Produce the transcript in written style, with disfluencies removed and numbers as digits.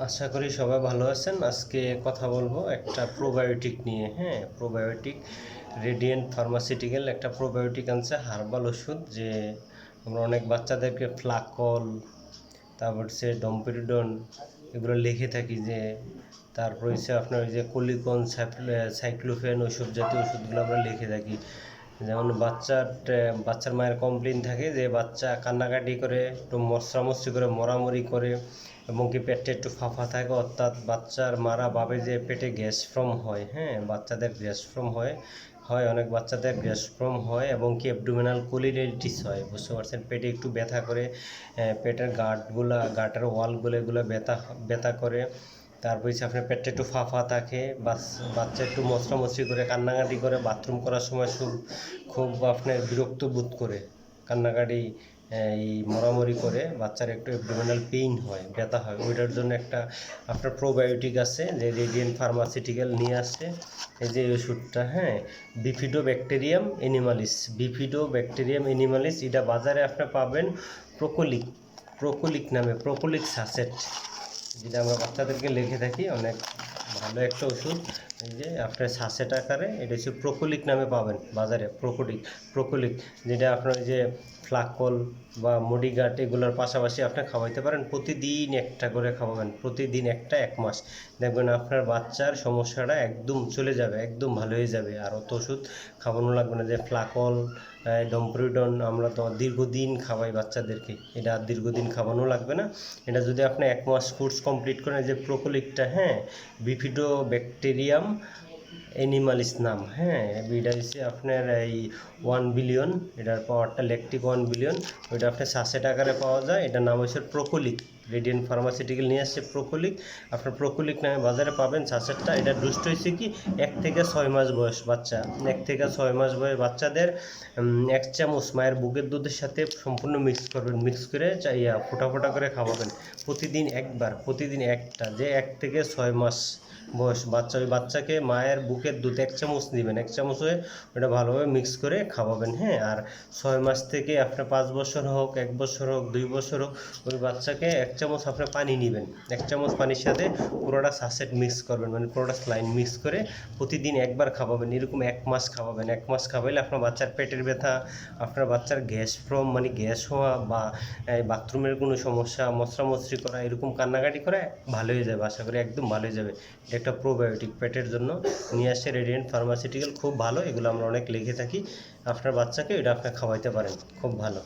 আশা করি সবাই ভালো আছেন। আজকে কথা বলবো একটা প্রোবায়োটিক নিয়ে। প্রোবায়োটিক রেডিয়েন্ট ফার্মাসিউটিক্যাল একটা প্রোবায়োটিক আনছে, হার্বাল ওষুধ। যে আমরা অনেক বাচ্চাদেরকে ফ্লাকল, তারপর হচ্ছে ডম্পেরিডন এগুলো লিখে থাকি। যে তারপর হচ্ছে আপনার ওই যে কলিকন, সাইক্লোফেন, ওইসব জাতীয় ওষুধগুলো আমরা লিখে থাকি। যেমন বাচ্চার মায়ের কমপ্লেন থাকে যে বাচ্চা কান্নাকাটি করে, একটু মশরামশি করে, মরামরি করে, এবং কি পেটে একটু ফাঁপা থাকে, অর্থাৎ বাচ্চার মারা ভাবে যে পেটে গ্যাস ফর্ম হয়। বাচ্চাদের গ্যাস ফর্ম হয় অনেক বাচ্চাদের গ্যাস ফর্ম হয়, এবং কি অ্যাবডোমিনাল কোলিনাইটিস হয়, বুঝতে পারছেন। পেটে একটু ব্যথা করে, পেটের গাটের ওয়ালগুলো এগুলো ব্যথা করে। তারপর হচ্ছে আপনার পেটটা একটু ফাঁপা থাকে, বাচ্চা একটু মশরামশি করে, কান্নাকাটি করে, বাথরুম করার সময় খুব আপনার বিরক্ত বোধ করে, কান্নাকাটি এই মরামরি করে, বাচ্চার একটু অ্যাবডোমিনাল পেইন হয়, ব্যথা হয়। ওইটার জন্য একটা আপনার প্রোবায়োটিক আছে, যে রেডিয়েন্ট ফার্মাসিউটিক্যাল নিয়ে আসছে। এই যে ওষুধটা, বিফিডো ব্যাকটেরিয়াম এনিমালিস, এটা বাজারে আপনি পাবেন প্রোকোলিক নামে, প্রোকোলিক সাসেট, যেটা আমরা বাচ্চাদেরকে লিখে থাকি। অনেক ভালো একটা ওষুধ। এই যে আপনার সাসেট আকারে, এটা হচ্ছে প্রোকোলিক নামে পাবেন বাজারে। প্রোকোলিক, যেটা আপনার ওই যে ফ্লাকল বা মডিগাট এগুলোর পাশাপাশি আপনি খাওয়াইতে পারেন। প্রতিদিন একটা করে খাওয়াবেন, প্রতিদিন একটা, 1 মাস দেখবেন আপনার বাচ্চার সমস্যাটা একদম চলে যাবে, একদম ভালো হয়ে যাবে। আর অত ওষুধ খাওয়ানো লাগবে না। যে ফ্লাকল, ডম্পেরিডন আমরা তো দীর্ঘদিন খাওয়াই বাচ্চাদেরকে, এটা দীর্ঘদিন খাওয়ানো লাগবে না। এটা যদি আপনি 1 মাস কোর্স কমপ্লিট করেন, যে প্রোকোলিকটা, বিফিডো ব্যাকটেরিয়াম এনিমালিস নাম। এটা হচ্ছে আপনার এই 1 বিলিয়ন, এটার পাওয়ারটা ল্যাকটিক 1 বিলিয়ন। ওইটা আপনার 700 টাকারে পাওয়া যায়। এটার নাম হচ্ছে প্রোকোলিক। রেডিয়েন্ট ফার্মাসিউটিক্যাল নিয়ে আসছে প্রোকোলিক। আপনার প্রোকোলিক নামে বাজারে পাবেন সাসেটটা। এটা ডোজটা হচ্ছে কি 1 থেকে 6 মাস বয়স বাচ্চা, 1 থেকে 6 মাস বয়স বাচ্চাদের 1 চামচ মায়ের বুকের দুধের সাথে সম্পূর্ণ মিক্স করবেন, মিক্স করে ফোঁটা ফোঁটা করে খাওয়াবেন। প্রতিদিন একবার, প্রতিদিন একটা। যে 1 থেকে 6 মাস বয়স বাচ্চা, ওই বাচ্চাকে মায়ের বুকের দুধ 1 চামচ দিবেন, 1 চামচ হয়ে ওটা ভালোভাবে মিক্স করে খাওয়াবেন। আর 6 মাস থেকে আপনার 5 বছর হোক, 1 বছর হোক, 2 বছর হোক, ওই বাচ্চাকে 1 চামচ আপনার পানি নেবেন, 1 চামচ পানির সাথে পুরোটা সাসেট মিক্স করবেন, মানে পুরোটা স্লাইন মিক্স করে প্রতিদিন একবার খাওয়াবেন। এরকম 1 মাস খাওয়াবেন। 1 মাস খাওয়াইলে আপনার বাচ্চার পেটের ব্যথা, আপনার বাচ্চার গ্যাস ফর্ম মানে গ্যাস হওয়া, বা বাথরুমের কোনো সমস্যা, মশরামশরি করা, এরকম কান্নাকাটি করে ভালো হয়ে যাবে। আশা করি একদম ভালো হয়ে যাবে। এটা একটা প্রোবায়োটিক পেটের জন্য নিয়ে আসছে রেডিয়েন্ট ফার্মাসিউটিক্যাল, খুব ভালো। এগুলো আমরা অনেক লিখে থাকি। আপনার বাচ্চাকে এটা আপনি খাওয়াইতে পারেন, খুব ভালো।